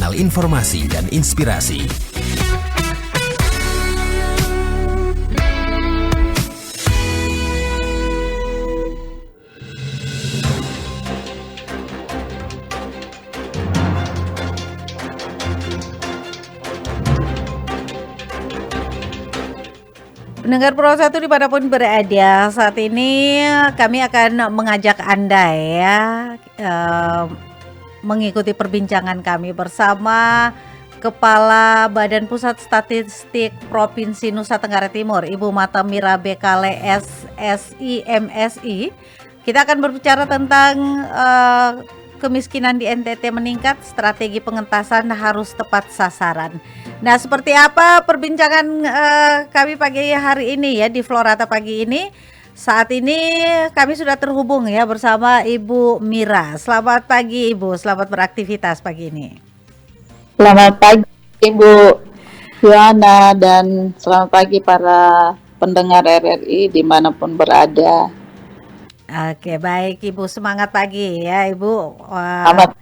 kanal informasi dan inspirasi. Pendengar Pro 1 dimanapun berada, saat ini kami akan mengajak Anda ya mengikuti perbincangan kami bersama Kepala Badan Pusat Statistik Provinsi Nusa Tenggara Timur, Ibu Mata Mira Bekale SSI MSI. Kita akan berbicara tentang kemiskinan di NTT meningkat, strategi pengentasan harus tepat sasaran. Nah, seperti apa perbincangan kami pagi hari ini ya di Florata pagi ini? Saat ini kami sudah terhubung ya bersama Ibu Mira. Selamat pagi Ibu, selamat beraktivitas pagi ini. Selamat pagi Ibu Yohana dan selamat pagi para pendengar RRI dimanapun berada. Oke, baik Ibu, semangat pagi ya Ibu. Selamat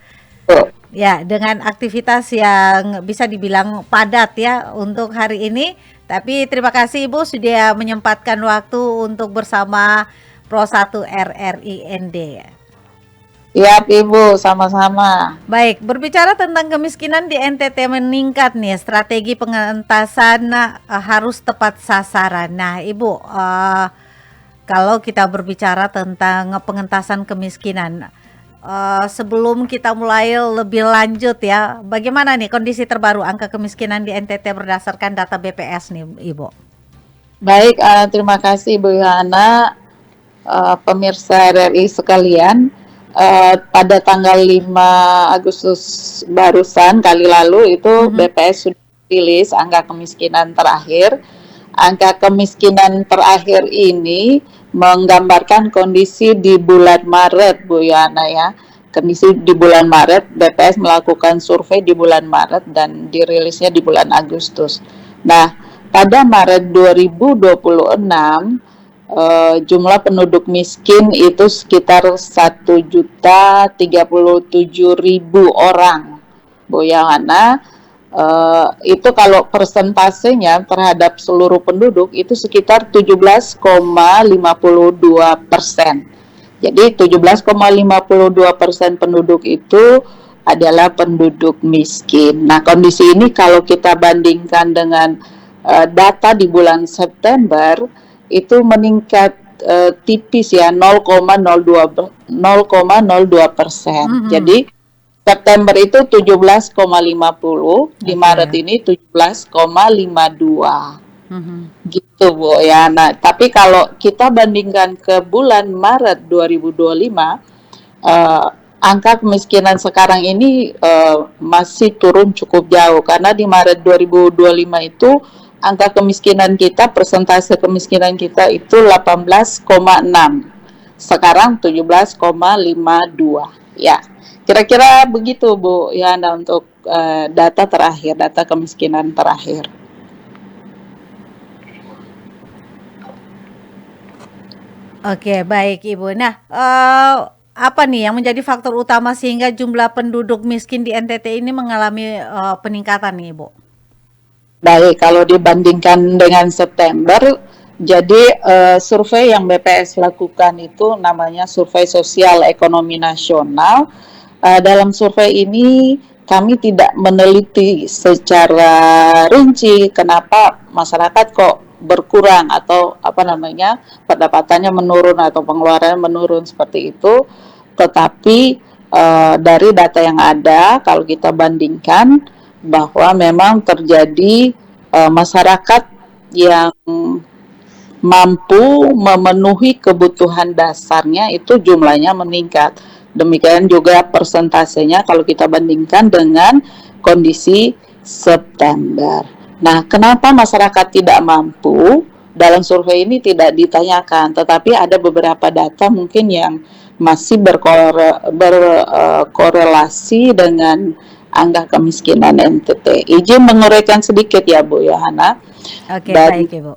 Bu. Ya, dengan aktivitas yang bisa dibilang padat ya untuk hari ini. Tapi terima kasih Ibu sudah menyempatkan waktu untuk bersama Pro 1 RRIND. Ya Ibu, sama-sama. Baik, berbicara tentang kemiskinan di NTT meningkat nih, strategi pengentasan harus tepat sasaran. Nah Ibu, kalau kita berbicara tentang pengentasan kemiskinan, sebelum kita mulai lebih lanjut ya, bagaimana nih kondisi terbaru angka kemiskinan di NTT berdasarkan data BPS nih Ibu? Baik, terima kasih Bu Yohana, pemirsa RRI sekalian. Pada tanggal 5 Agustus barusan kali lalu itu BPS sudah rilis angka kemiskinan terakhir. Angka kemiskinan terakhir ini menggambarkan kondisi di bulan Maret, Bu Yana ya. Kondisi di bulan Maret, BPS melakukan survei di bulan Maret dan dirilisnya di bulan Agustus. Nah, pada Maret 2026, jumlah penduduk miskin itu sekitar 1.037.000 orang, Bu Yana. Itu kalau persentasenya terhadap seluruh penduduk itu sekitar 17,52%. Jadi 17,52% penduduk itu adalah penduduk miskin. Nah, kondisi ini kalau kita bandingkan dengan data di bulan September itu meningkat tipis ya, 0,02%. Jadi September itu 17,50, di Maret ini 17,52. Gitu Bu ya. Nah, tapi kalau kita bandingkan ke bulan Maret 2025, angka kemiskinan sekarang ini masih turun cukup jauh karena di Maret 2025 itu angka kemiskinan kita, persentase kemiskinan kita itu 18,6. Sekarang 17,52 ya. Kira-kira begitu Bu Yana untuk data terakhir, data kemiskinan terakhir. Oke, baik Ibu. Nah, apa nih yang menjadi faktor utama sehingga jumlah penduduk miskin di NTT ini mengalami peningkatan nih Ibu? Baik, kalau dibandingkan dengan September, jadi survei yang BPS lakukan itu namanya Survei Sosial Ekonomi Nasional. Dalam survei ini kami tidak meneliti secara rinci kenapa masyarakat kok berkurang atau pendapatannya menurun atau pengeluarannya menurun seperti itu. Tetapi dari data yang ada kalau kita bandingkan bahwa memang terjadi masyarakat yang mampu memenuhi kebutuhan dasarnya itu jumlahnya meningkat. Demikian juga persentasenya kalau kita bandingkan dengan kondisi September. Nah, kenapa masyarakat tidak mampu? Dalam survei ini tidak ditanyakan, tetapi ada beberapa data mungkin yang masih berkorelasi dengan angka kemiskinan NTT. Izin menguraikan sedikit ya Bu Yohana. Oke, baik Ibu.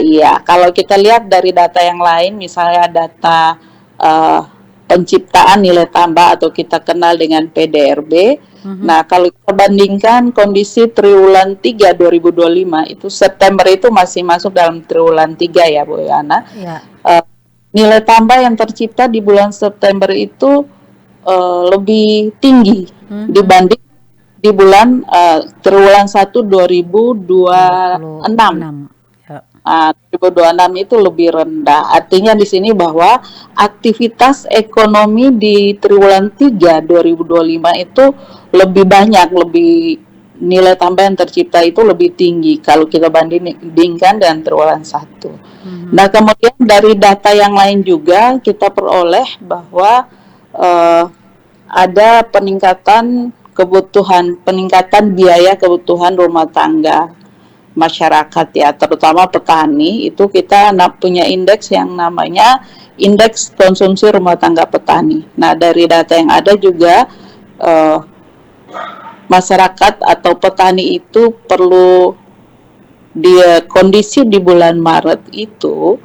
Iya, kalau kita lihat dari data yang lain, misalnya data penciptaan nilai tambah atau kita kenal dengan PDRB, Nah, kalau kita bandingkan kondisi triwulan 3 2025 itu September itu masih masuk dalam triwulan 3 ya Bu Yana. Ya. Nilai tambah yang tercipta di bulan September itu lebih tinggi dibanding di bulan triwulan 1 2026. 26. Ya. 2026 itu lebih rendah. Artinya di sini bahwa aktivitas ekonomi di triwulan 3 2025 itu lebih banyak, lebih nilai tambah yang tercipta itu lebih tinggi kalau kita bandingkan dengan triwulan 1. Nah, kemudian dari data yang lain juga kita peroleh bahwa ada peningkatan biaya kebutuhan rumah tangga masyarakat ya, terutama petani. Itu kita punya indeks yang namanya indeks konsumsi rumah tangga petani. Nah, dari data yang ada juga masyarakat atau petani itu perlu kondisi di bulan Maret itu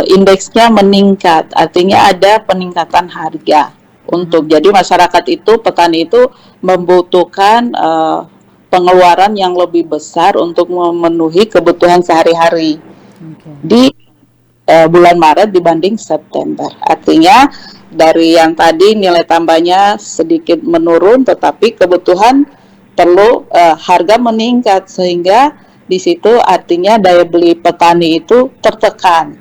indeksnya meningkat, artinya ada peningkatan harga untuk jadi masyarakat itu, petani itu membutuhkan pengeluaran yang lebih besar untuk memenuhi kebutuhan sehari-hari di bulan Maret dibanding September. Artinya dari yang tadi nilai tambahnya sedikit menurun, tetapi kebutuhan perlu harga meningkat, sehingga di situ artinya daya beli petani itu tertekan.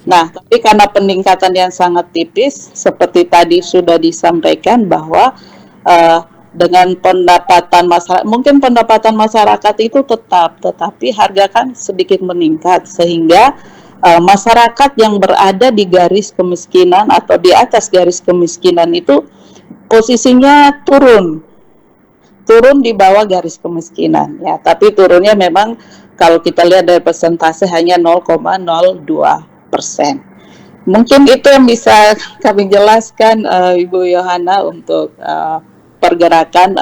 Nah, tapi karena peningkatan yang sangat tipis, seperti tadi sudah disampaikan bahwa dengan pendapatan masyarakat, mungkin pendapatan masyarakat itu tetap, tetapi harga kan sedikit meningkat, sehingga masyarakat yang berada di garis kemiskinan atau di atas garis kemiskinan itu posisinya turun di bawah garis kemiskinan ya, tapi turunnya memang kalau kita lihat dari persentase hanya 0,02%. Mungkin itu yang bisa kami jelaskan Ibu Yohana untuk pergerakan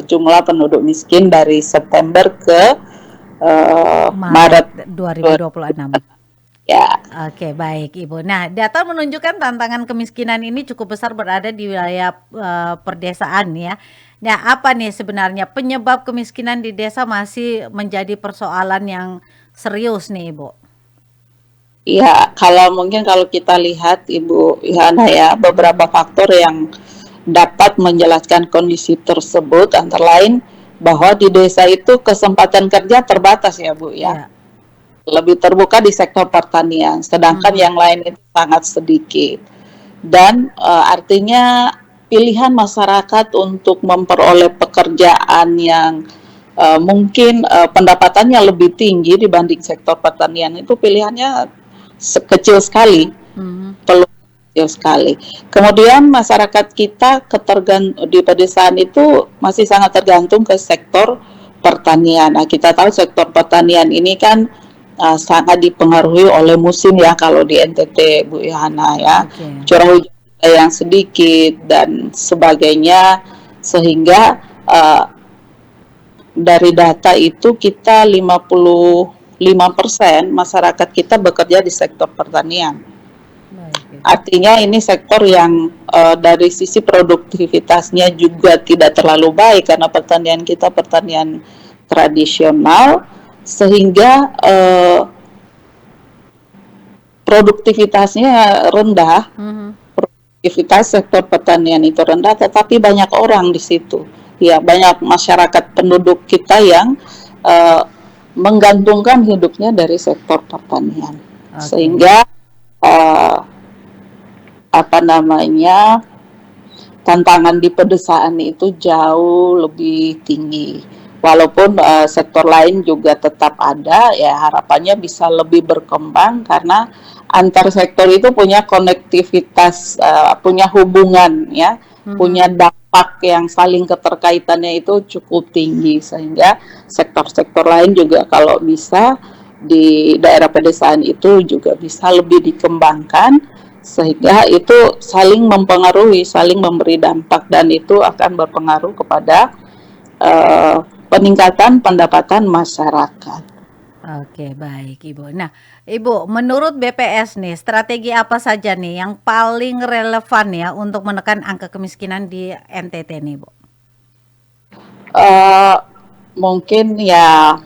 jumlah penduduk miskin dari September ke Maret 2026. Ya. Oke, baik Ibu. Nah, data menunjukkan tantangan kemiskinan ini cukup besar berada di wilayah perdesaan ya. Nah, apa nih sebenarnya penyebab kemiskinan di desa masih menjadi persoalan yang serius nih Ibu? Ya, kalau kita lihat Ibu Yohana ya, beberapa faktor yang dapat menjelaskan kondisi tersebut antara lain bahwa di desa itu kesempatan kerja terbatas ya Bu ya. Lebih terbuka di sektor pertanian, sedangkan yang lain itu sangat sedikit. Dan artinya pilihan masyarakat untuk memperoleh pekerjaan yang mungkin pendapatannya lebih tinggi dibanding sektor pertanian itu pilihannya kecil sekali, kecil sekali. Kemudian masyarakat kita di pedesaan itu masih sangat tergantung ke sektor pertanian. Nah, kita tahu sektor pertanian ini kan sangat dipengaruhi oleh musim ya kalau di NTT Bu Yohana ya, curah hujan yang sedikit dan sebagainya, sehingga dari data itu kita 55% masyarakat kita bekerja di sektor pertanian. Artinya ini sektor yang dari sisi produktivitasnya juga tidak terlalu baik karena pertanian kita pertanian tradisional, sehingga produktivitasnya rendah. Produktivitas sektor pertanian itu rendah, tetapi banyak orang di situ. Ya, banyak masyarakat penduduk kita yang menggantungkan hidupnya dari sektor pertanian. Sehingga tantangan di pedesaan itu jauh lebih tinggi. Walaupun sektor lain juga tetap ada, ya harapannya bisa lebih berkembang karena antar sektor itu punya konektivitas, punya hubungan ya, punya dampak yang saling keterkaitannya itu cukup tinggi, sehingga sektor-sektor lain juga kalau bisa di daerah pedesaan itu juga bisa lebih dikembangkan, sehingga itu saling mempengaruhi, saling memberi dampak, dan itu akan berpengaruh kepada peningkatan pendapatan masyarakat. Oke, baik Ibu. Nah, Ibu, menurut BPS nih, strategi apa saja nih yang paling relevan ya untuk menekan angka kemiskinan di NTT nih, Bu? mungkin ya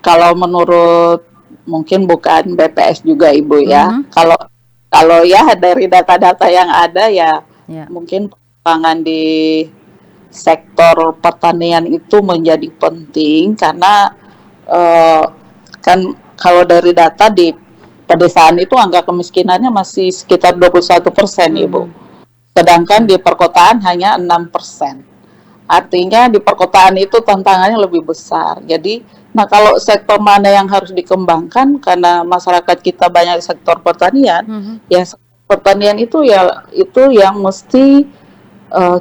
kalau menurut mungkin bukan BPS juga Ibu ya. Mhm. Kalau kalau ya dari data-data yang ada ya Ya. mungkin perkembangan di sektor pertanian itu menjadi penting karena eh, kan kalau dari data di pedesaan itu angka kemiskinannya masih sekitar 21% Ibu. Mhm. Sedangkan Oke. di perkotaan hanya 6%. Artinya di perkotaan itu tantangannya lebih besar. Jadi, nah kalau sektor mana yang harus dikembangkan karena masyarakat kita banyak sektor pertanian, Mhm. ya pertanian itu ya itu yang mesti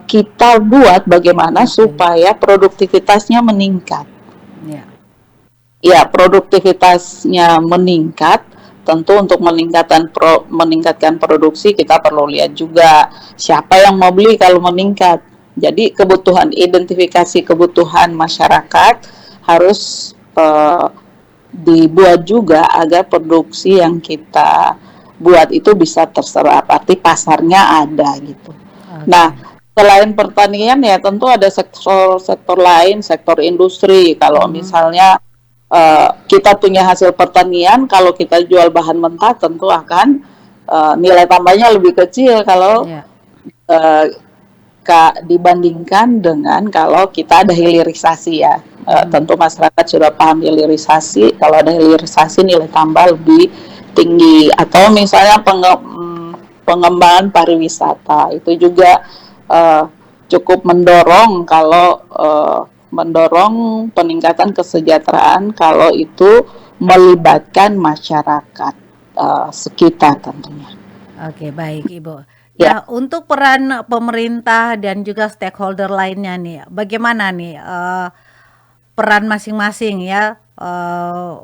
kita buat bagaimana Oke. supaya produktivitasnya meningkat. Ya. Ya, produktivitasnya meningkat. Tentu untuk meningkatkan produksi kita perlu lihat juga siapa yang mau beli kalau meningkat. Jadi identifikasi kebutuhan masyarakat harus dibuat juga agar produksi yang kita buat itu bisa terserap. Arti pasarnya ada gitu. Nah, Oke. selain pertanian ya tentu ada sektor lain, sektor industri. Kalau Mhm. misalnya kita punya hasil pertanian, kalau kita jual bahan mentah tentu akan nilai tambahnya lebih kecil kalau Ya. uh, dibandingkan dengan kalau kita ada hilirisasi ya. Mhm. Tentu masyarakat sudah paham hilirisasi. Kalau ada hilirisasi nilai tambah lebih tinggi. Atau misalnya pengembangan pariwisata itu juga uh, cukup mendorong kalau mendorong peningkatan kesejahteraan kalau itu melibatkan masyarakat sekitar tentunya. Oke, baik Ibu. Ya, Nah, untuk peran pemerintah dan juga stakeholder lainnya nih, bagaimana nih peran masing-masing ya,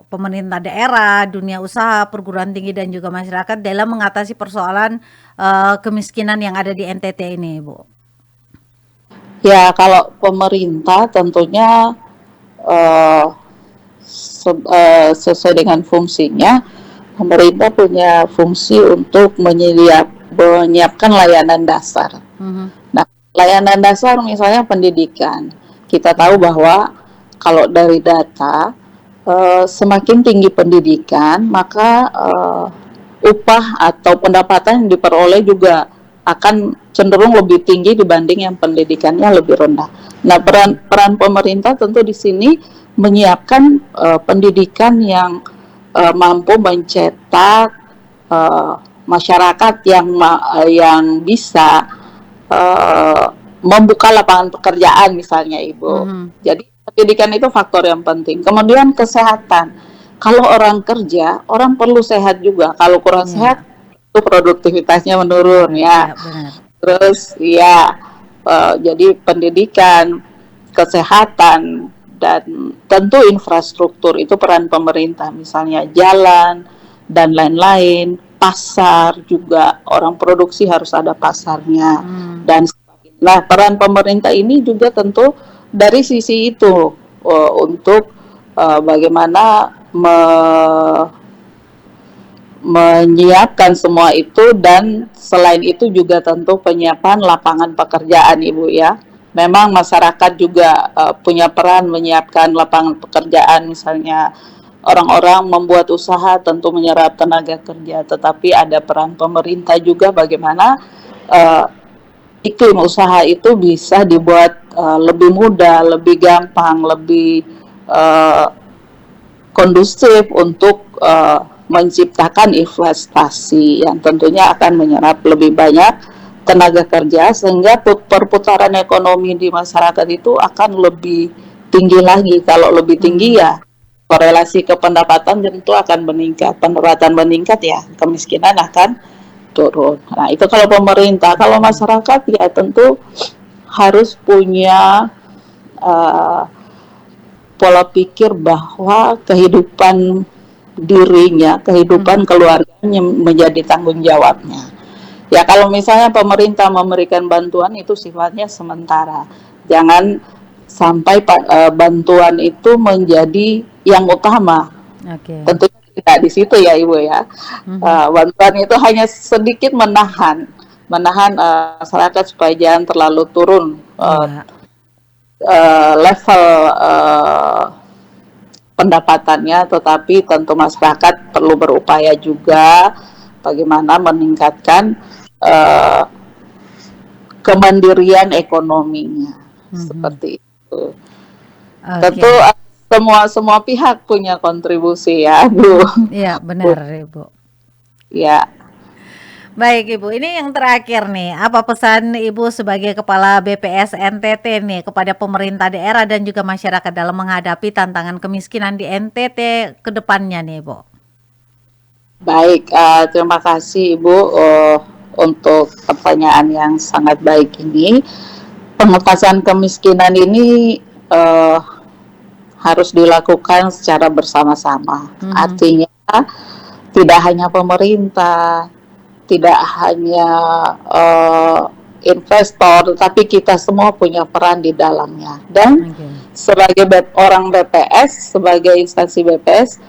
pemerintah daerah, dunia usaha, perguruan tinggi dan juga masyarakat dalam mengatasi persoalan kemiskinan yang ada di NTT ini, Ibu? ya kalau pemerintah tentunya uh, sesuai dengan fungsinya, pemerintah punya fungsi untuk menyiapkan layanan dasar. Mhm. Nah, layanan dasar misalnya pendidikan. Kita tahu Ya. bahwa kalau dari data semakin tinggi pendidikan, maka upah atau pendapatan yang diperoleh juga akan cenderung lebih tinggi dibanding yang pendidikannya lebih rendah. Nah, Oke. peran pemerintah tentu di sini menyiapkan pendidikan yang mampu mencetak masyarakat yang bisa membuka lapangan pekerjaan misalnya Ibu. Mhm. Jadi pendidikan itu faktor yang penting. Kemudian kesehatan. Kalau orang kerja, orang perlu sehat juga. Kalau kurang sehat, Ya. itu produktivitasnya menurun Menurun. ya. Ya, benar. Terus ya, jadi pendidikan, kesehatan, dan tentu infrastruktur itu peran pemerintah. Misalnya jalan dan lain-lain, pasar juga orang produksi harus ada pasarnya Hmm. dan nah peran pemerintah ini juga tentu dari sisi itu untuk bagaimana menyiapkan semua itu dan selain itu juga tentu penyiapan lapangan pekerjaan Ibu ya. Memang masyarakat juga punya peran menyiapkan lapangan pekerjaan misalnya orang-orang membuat usaha tentu menyerap tenaga kerja tetapi ada peran pemerintah juga bagaimana uh, iklim usaha itu bisa dibuat lebih mudah, lebih gampang, lebih uh, kondusif untuk menciptakan investasi yang tentunya akan menyerap lebih banyak tenaga kerja sehingga perputaran ekonomi di masyarakat itu akan lebih tinggi lagi. Kalau lebih tinggi Hmm. ya korelasi ke pendapatan tentu akan meningkat. Pendapatan meningkat ya kemiskinan akan turun. Nah itu kalau pemerintah, kalau Oke. masyarakat ya tentu harus punya uh, pola pikir bahwa kehidupan dirinya, kehidupan Mhm. keluarganya menjadi tanggung jawabnya. Ya kalau misalnya pemerintah memberikan bantuan itu sifatnya sementara. Jangan sampai bantuan itu menjadi yang utama. Oke. Tentunya tidak di situ ya Ibu ya. Mhm. Bantuan itu hanya sedikit menahan. menahan masyarakat supaya jangan terlalu turun Iya. level pendapatannya, tetapi tentu masyarakat perlu berupaya juga bagaimana meningkatkan kemandirian ekonominya, seperti itu. Tentu Oke. semua pihak punya kontribusi ya, Bu. Iya, benar, Ibu. Ya, Baik, Ibu. Ini yang terakhir nih. Apa pesan Ibu sebagai Kepala BPS NTT nih kepada pemerintah daerah dan juga masyarakat dalam menghadapi tantangan kemiskinan di NTT ke depannya nih, Ibu? baik. Terima kasih Ibu untuk pertanyaan yang sangat baik ini. Pengentasan kemiskinan ini harus dilakukan secara bersama-sama. Artinya tidak hanya pemerintah, tidak hanya investor, tetapi kita semua punya peran di dalamnya. Dan sebagai orang BPS, sebagai instansi BPS,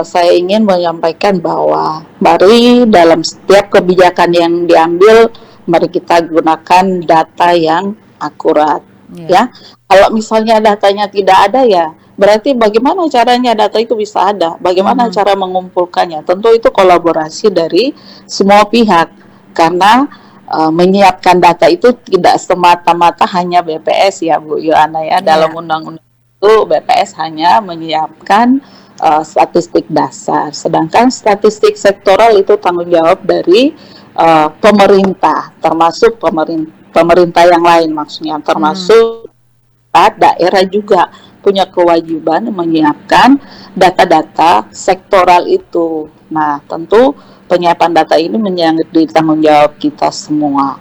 saya ingin menyampaikan bahwa mari dalam setiap kebijakan yang diambil, mari kita gunakan data yang akurat. Ya, kalau misalnya datanya tidak ada, ya berarti bagaimana caranya data itu bisa ada? Bagaimana cara mengumpulkannya? Tentu itu kolaborasi dari semua pihak, karena menyiapkan data itu tidak semata-mata hanya BPS ya Bu Yohana ya. Dalam undang-undang itu BPS hanya menyiapkan statistik dasar, sedangkan statistik sektoral itu tanggung jawab dari pemerintah, termasuk pemerintah yang lain, maksudnya termasuk daerah juga punya kewajiban menyiapkan data-data sektoral itu. Nah, tentu penyiapan data ini menjadi tanggung jawab kita semua.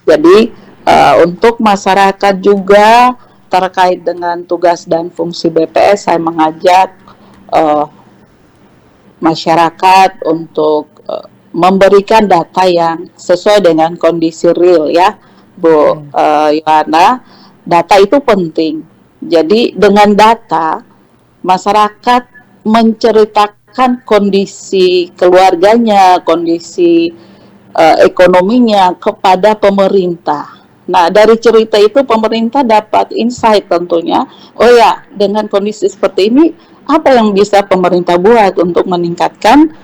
Jadi untuk masyarakat juga terkait dengan tugas dan fungsi BPS, saya mengajak masyarakat untuk memberikan data yang sesuai dengan kondisi real ya, Bu Yohana. Data itu penting. Jadi dengan data, masyarakat menceritakan kondisi keluarganya, kondisi ekonominya kepada pemerintah. Nah, dari cerita itu pemerintah dapat insight tentunya. Oh ya, dengan kondisi seperti ini, apa yang bisa pemerintah buat untuk meningkatkan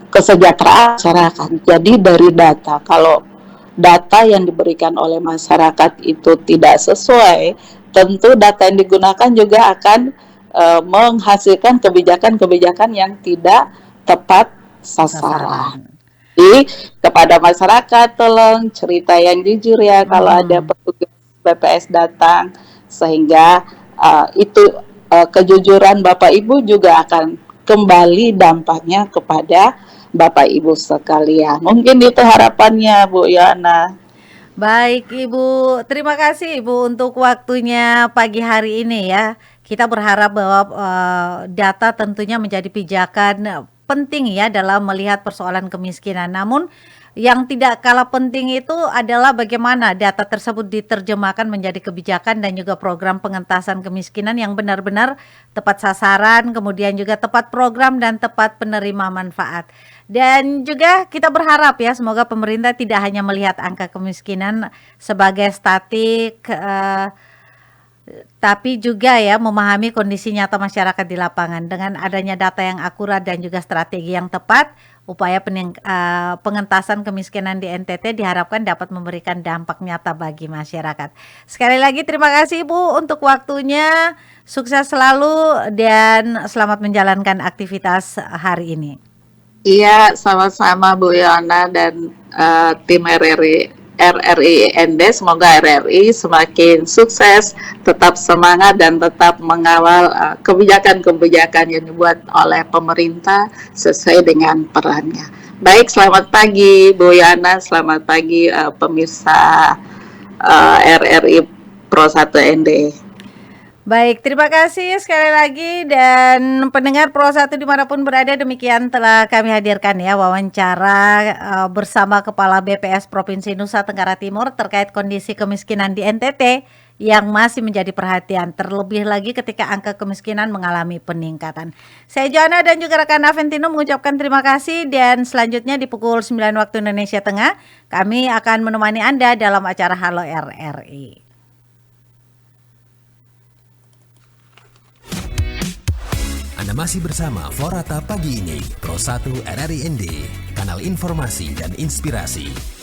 kesejahteraan masyarakat. Jadi dari data, kalau data yang diberikan oleh masyarakat itu tidak sesuai, tentu data yang digunakan juga akan menghasilkan kebijakan-kebijakan yang tidak tepat sasaran. Jadi kepada masyarakat tolong cerita yang jujur ya kalau ada petugas BPS datang, sehingga itu kejujuran Bapak Ibu juga akan kembali dampaknya kepada Bapak Ibu sekalian. Mungkin itu harapannya Bu Yana. Baik Ibu, terima kasih Ibu untuk waktunya pagi hari ini ya. Kita berharap bahwa data tentunya menjadi pijakan penting ya dalam melihat persoalan kemiskinan. Namun yang tidak kalah penting itu adalah bagaimana data tersebut diterjemahkan menjadi kebijakan dan juga program pengentasan kemiskinan yang benar-benar tepat sasaran, kemudian juga tepat program dan tepat penerima manfaat. Dan juga kita berharap ya semoga pemerintah tidak hanya melihat angka kemiskinan sebagai statik, tapi juga ya memahami kondisi nyata masyarakat di lapangan. Dengan adanya data yang akurat dan juga strategi yang tepat, upaya pengentasan kemiskinan di NTT diharapkan dapat memberikan dampak nyata bagi masyarakat. Sekali lagi terima kasih Ibu untuk waktunya, sukses selalu dan selamat menjalankan aktivitas hari ini. Iya, sama-sama Bu Yana dan tim RRI ND. Semoga RRI semakin sukses, tetap semangat dan tetap mengawal kebijakan-kebijakan yang dibuat oleh pemerintah sesuai dengan perannya. Baik, selamat pagi Bu Yana, selamat pagi pemirsa RRI Pro 1 ND. Baik, terima kasih sekali lagi dan pendengar Pro 1 dimanapun berada, demikian telah kami hadirkan ya wawancara bersama Kepala BPS Provinsi Nusa Tenggara Timur terkait kondisi kemiskinan di NTT yang masih menjadi perhatian, terlebih lagi ketika angka kemiskinan mengalami peningkatan. Saya Joanna dan juga rekan Aventino mengucapkan terima kasih dan selanjutnya di pukul 9 waktu Indonesia Tengah kami akan menemani Anda dalam acara Halo RRI. Anda masih bersama Florata Pagi ini, Pro 1 RRI ND, kanal informasi dan inspirasi.